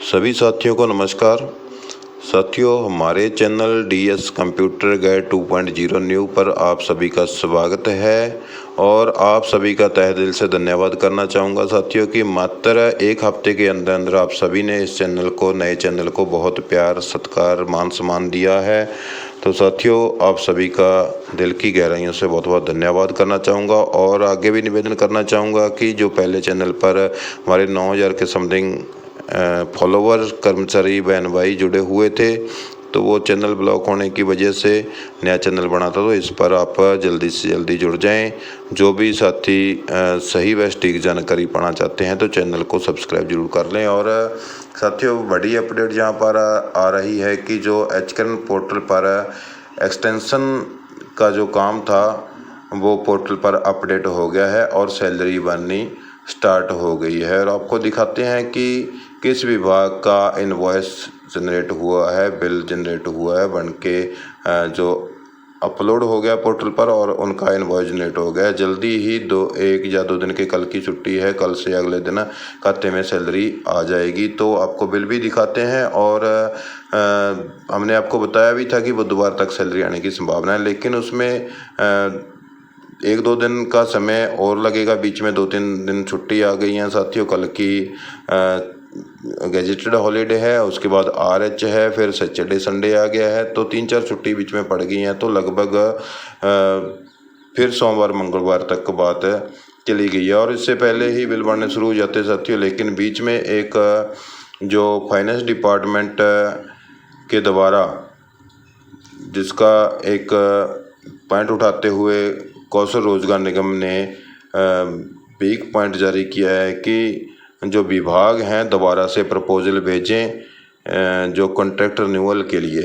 सभी साथियों को नमस्कार। साथियों, हमारे channel DS computer guide 2.0 new पर आप सभी का स्वागत है और आप सभी का तहे दिल से धन्यवाद करना चाहूँगा साथियों कि मात्र एक हफ्ते के अंदर अंदर आप सभी ने इस नए चैनल को बहुत प्यार सत्कार मान सम्मान दिया है। तो साथियों, आप सभी का दिल की गहराइयों से बहुत बहुत धन्यवाद करना चाहूँगा और आगे भी निवेदन करना चाहूँगा कि जो पहले चैनल पर हमारे 9,000 के समथिंग फॉलोवर कर्मचारी बहन भाई जुड़े हुए थे, तो वो चैनल ब्लॉक होने की वजह से नया चैनल बना था। तो इस पर आप जल्दी से जल्दी जुड़ जाएं। जो भी साथी सही व सटीक जानकारी पाना चाहते हैं तो चैनल को सब्सक्राइब जरूर कर लें। और साथियों, बड़ी अपडेट यहाँ पर आ रही है कि जो एचकर्न पोर्टल पर एक्सटेंशन का जो काम था वो पोर्टल पर अपडेट हो गया है और सैलरी बननी स्टार्ट हो गई है। और आपको दिखाते हैं कि किस विभाग का इनवॉइस जनरेट हुआ है, बिल जनरेट हुआ है, बन के जो अपलोड हो गया पोर्टल पर और उनका इनवॉइस जनरेट हो गया। जल्दी ही 1 या 2 दिन के कल की छुट्टी है, कल से अगले दिन खाते में सैलरी आ जाएगी। तो आपको बिल भी दिखाते हैं और हमने आपको बताया भी था कि बुधवार तक सैलरी आने की संभावना है, लेकिन उसमें 1-2 दिन का समय और लगेगा। बीच में 2-3 दिन छुट्टी आ गई हैं साथियों। कल की गैजेटेड हॉलीडे है, उसके बाद RH है, फिर सैटरडे संडे आ गया है, तो 3-4 छुट्टी बीच में पड़ गई हैं। तो लगभग फिर सोमवार मंगलवार तक बात चली गई है और इससे पहले ही बिल बनने शुरू हो जाते साथियों। लेकिन बीच में एक जो फाइनेंस डिपार्टमेंट के द्वारा जिसका एक पॉइंट उठाते हुए कौशल रोजगार निगम ने एक पॉइंट जारी किया है कि जो विभाग हैं दोबारा से प्रपोजल भेजें जो कॉन्ट्रैक्ट रिन्यूअल के लिए,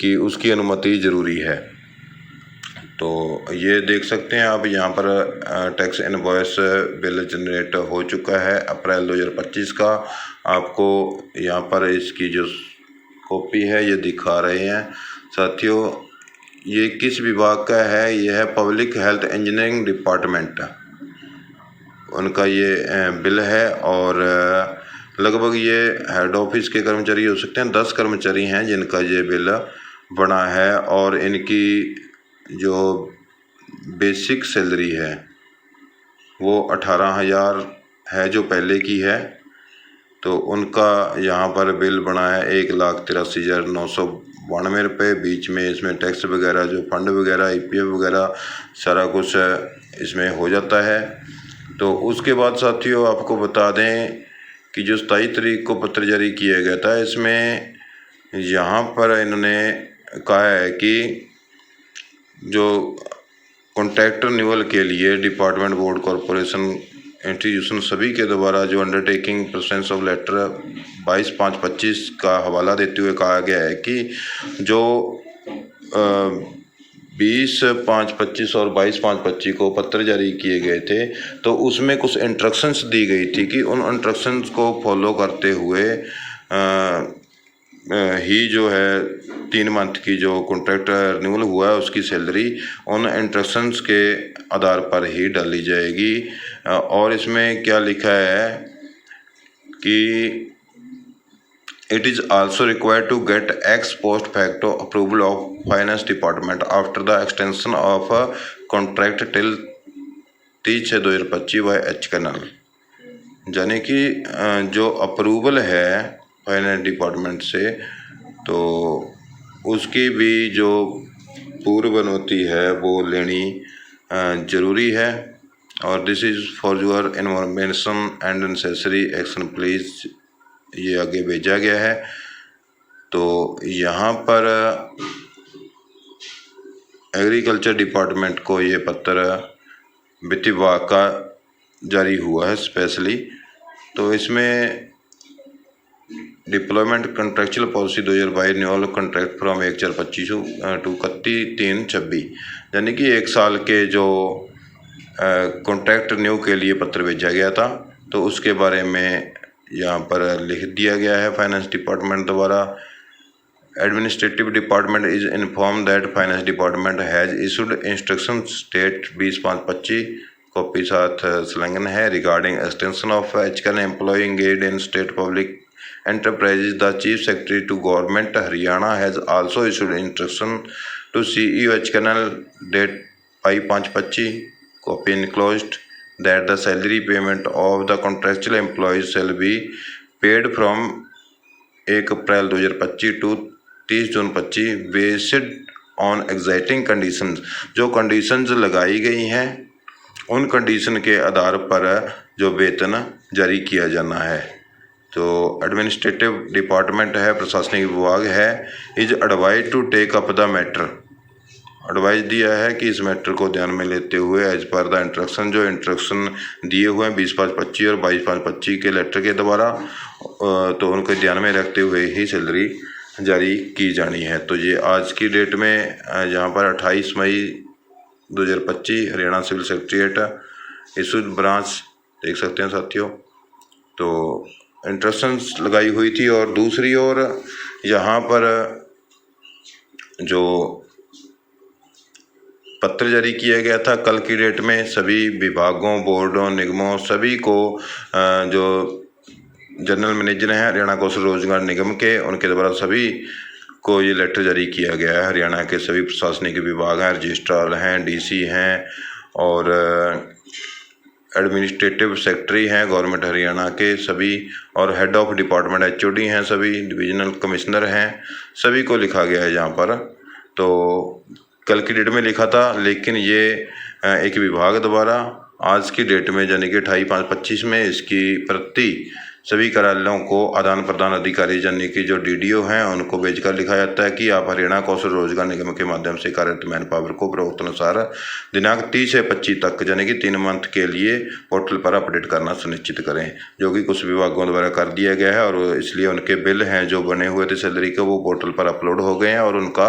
कि उसकी अनुमति ज़रूरी है। तो ये देख सकते हैं आप यहाँ पर टैक्स इनवॉइस बिल जनरेट हो चुका है अप्रैल 2025 का। आपको यहाँ पर इसकी जो कॉपी है ये दिखा रहे हैं साथियों। ये किस विभाग का है? ये है पब्लिक हेल्थ इंजीनियरिंग डिपार्टमेंट, उनका ये बिल है। और लगभग ये हेड ऑफिस के कर्मचारी हो सकते हैं, 10 कर्मचारी हैं जिनका ये बिल बना है। और इनकी जो बेसिक सैलरी है वो 18,000 है जो पहले की है। तो उनका यहाँ पर बिल बना है 1,83,992 रुपये। बीच में इसमें टैक्स वगैरह, जो फंड वगैरह, EPF वगैरह सारा कुछ इसमें हो जाता है। तो उसके बाद साथियों आपको बता दें कि जो 27 तारीख को पत्र जारी किया गया था, इसमें यहाँ पर इन्होंने कहा है कि जो कॉन्ट्रैक्ट रिन्यूअल के लिए डिपार्टमेंट, बोर्ड, कॉरपोरेशन, इंस्टीट्यूशन सभी के द्वारा जो अंडरटेकिंग प्रेजेंस ऑफ लेटर 22/5/25 का हवाला देते हुए कहा गया है कि जो 20/5/25 और 22/5/25 को पत्र जारी किए गए थे, तो उसमें कुछ इंस्ट्रक्शंस दी गई थी कि उन इंस्ट्रक्शंस को फॉलो करते हुए ही जो है 3 मंथ की जो कॉन्ट्रैक्ट रिन्यूअल हुआ है उसकी सैलरी उन इंस्ट्रक्शंस के आधार पर ही डाली जाएगी। और इसमें क्या लिखा है कि it is also required to get ex post facto approval of finance department after the extension of a contract till 30/6/2025 by HCNL। यानी कि जो अप्रूवल है फाइनेंस डिपार्टमेंट से, तो उसकी भी जो पूर्व अनुमति है वो लेनी ज़रूरी है। और this is for your information and necessary action please, ये आगे भेजा गया है। तो यहाँ पर एग्रीकल्चर डिपार्टमेंट को ये पत्र वित्त विभाग का जारी हुआ है स्पेशली। तो इसमें deployment contractual policy 2022 renewal contract from 1/4/25 to 31/3/26, यानी कि 1 साल के जो कॉन्ट्रैक्ट न्यू के लिए पत्र भेजा गया था, तो उसके बारे में यहाँ पर लिख दिया गया है फाइनेंस डिपार्टमेंट द्वारा। Administrative department is inform that finance department has issued instruction state 20/5/25 copy साथ संलग्न है regarding extension of HCN employee engaged in state public Enterprises. The Chief Secretary to Government Haryana has also issued instruction to CEO HKNL date 5/5/25, copy enclosed, that the salary payment of the contractual employees shall be paid from 1 April 2025 to 30 June 2025 based on एग्जैक्टिंग conditions. जो conditions लगाई गई हैं उन condition के आधार पर जो वेतन जारी किया जाना है। तो एडमिनिस्ट्रेटिव डिपार्टमेंट है, प्रशासनिक विभाग है, is advise to take up the matter. Advice दिया है कि इस मैटर को ध्यान में लेते हुए एज पर द इंस्ट्रक्शन, जो इंस्ट्रक्शन दिए हुए हैं 20/5/25 और 22/5/25 के लेटर के द्वारा, तो उनको ध्यान में रखते हुए ही सैलरी जारी की जानी है। तो ये आज की डेट में यहाँ पर 28 मई 2025 Haryana civil secretariat issued branch देख सकते हैं साथियों। तो इंस्ट्रक्शंस लगाई हुई थी। और दूसरी ओर यहाँ पर जो पत्र जारी किया गया था कल की डेट में सभी विभागों, बोर्डों, निगमों सभी को, जो जनरल मैनेजर हैं हरियाणा कौशल रोजगार निगम के, उनके द्वारा सभी को ये लेटर जारी किया गया है। हरियाणा के सभी प्रशासनिक विभाग हैं, रजिस्ट्रार हैं, डीसी हैं और एडमिनिस्ट्रेटिव सेक्रेटरी हैं गवर्नमेंट हरियाणा के सभी, और हेड ऑफ डिपार्टमेंट एचओडी हैं सभी, डिविजनल कमिश्नर हैं, सभी को लिखा गया है यहाँ पर। तो कल की डेट में लिखा था, लेकिन ये एक विभाग द्वारा आज की डेट में यानी कि 28/5/25 में इसकी प्रति सभी कार्यालयों को आदान प्रदान अधिकारी यानी कि जो डीडीओ हैं उनको भेजकर लिखा जाता है कि आप हरियाणा कौशल रोजगार निगम के माध्यम से कार्यरत मैन पावर को प्रवक्तानुसार दिनांक 30 से 25 तक यानी कि 3 मंथ के लिए पोर्टल पर अपडेट करना सुनिश्चित करें, जो कि कुछ विभागों द्वारा कर दिया गया है। और इसलिए उनके बिल हैं जो बने हुए थे सैलरी के, वो पोर्टल पर अपलोड हो गए हैं और उनका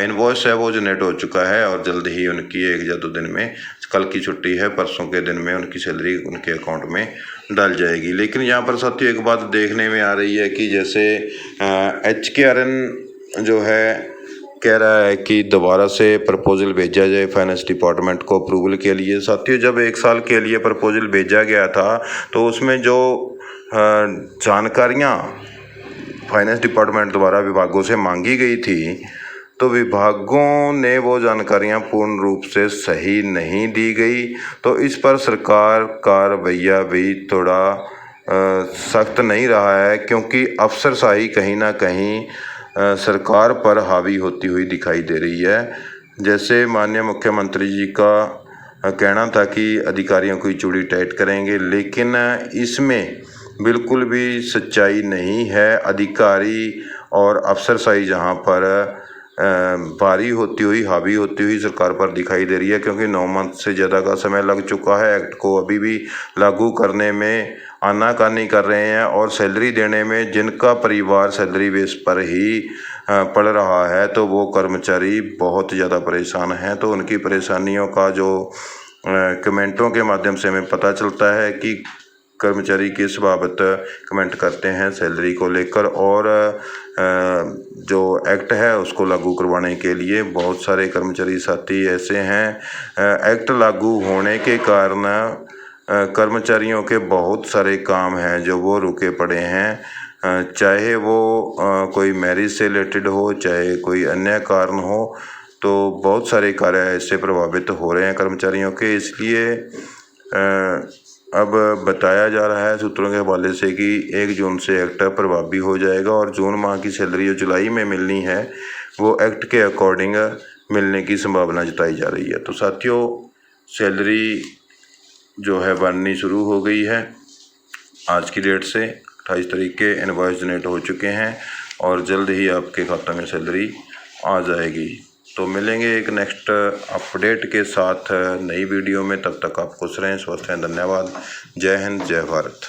इनवॉइस है वो जनरेट हो चुका है। और जल्द ही उनकी 1 या 2 दिन में, कल की छुट्टी है, परसों के दिन में उनकी सैलरी उनके अकाउंट में डाल जाएगी। लेकिन यहाँ पर साथियों एक बात देखने में आ रही है कि जैसे HKRN जो है कह रहा है कि दोबारा से प्रपोजल भेजा जाए फाइनेंस डिपार्टमेंट को अप्रूवल के लिए। साथियों जब 1 साल के लिए प्रपोजल भेजा गया था तो उसमें जो जानकारियाँ फाइनेंस डिपार्टमेंट द्वारा विभागों से मांगी गई थी, तो विभागों ने वो जानकारियां पूर्ण रूप से सही नहीं दी गई। तो इस पर सरकार का रवैया भी थोड़ा सख्त नहीं रहा है, क्योंकि अफसरशाही कहीं ना कहीं सरकार पर हावी होती हुई दिखाई दे रही है। जैसे माननीय मुख्यमंत्री जी का कहना था कि अधिकारियों की चूड़ी टाइट करेंगे, लेकिन इसमें बिल्कुल भी सच्चाई नहीं है। अधिकारी और अफसरशाही जहाँ पर भारी होती हुई, हावी होती हुई सरकार पर दिखाई दे रही है, क्योंकि 9 मंथ से ज़्यादा का समय लग चुका है। एक्ट को अभी भी लागू करने में आनाकानी कर रहे हैं और सैलरी देने में जिनका परिवार सैलरी बेस पर ही पड़ रहा है, तो वो कर्मचारी बहुत ज़्यादा परेशान हैं। तो उनकी परेशानियों का जो कमेंटों के माध्यम से हमें पता चलता है कि कर्मचारी किस बाबत कमेंट करते हैं सैलरी को लेकर। और जो एक्ट है उसको लागू करवाने के लिए बहुत सारे कर्मचारी साथी ऐसे हैं। एक्ट लागू होने के कारण कर्मचारियों के बहुत सारे काम हैं जो वो रुके पड़े हैं, चाहे वो कोई मैरिज से रिलेटेड हो, चाहे कोई अन्य कारण हो। तो बहुत सारे कार्य ऐसे प्रभावित हो रहे हैं कर्मचारियों के। इसलिए अब बताया जा रहा है सूत्रों के हवाले से कि 1 जून से एक्ट प्रभावी हो जाएगा और जून माह की सैलरी जो जुलाई में मिलनी है वो एक्ट के अकॉर्डिंग मिलने की संभावना जताई जा रही है। तो साथियों सैलरी जो है बननी शुरू हो गई है। आज की डेट से 28 तारीख के इनवॉइस जनरेट हो चुके हैं और जल्द ही आपके खाते में सैलरी आ जाएगी। तो मिलेंगे एक नेक्स्ट अपडेट के साथ नई वीडियो में। तब तक आप खुश रहें, स्वस्थ रहें। धन्यवाद। जय हिंद, जय भारत।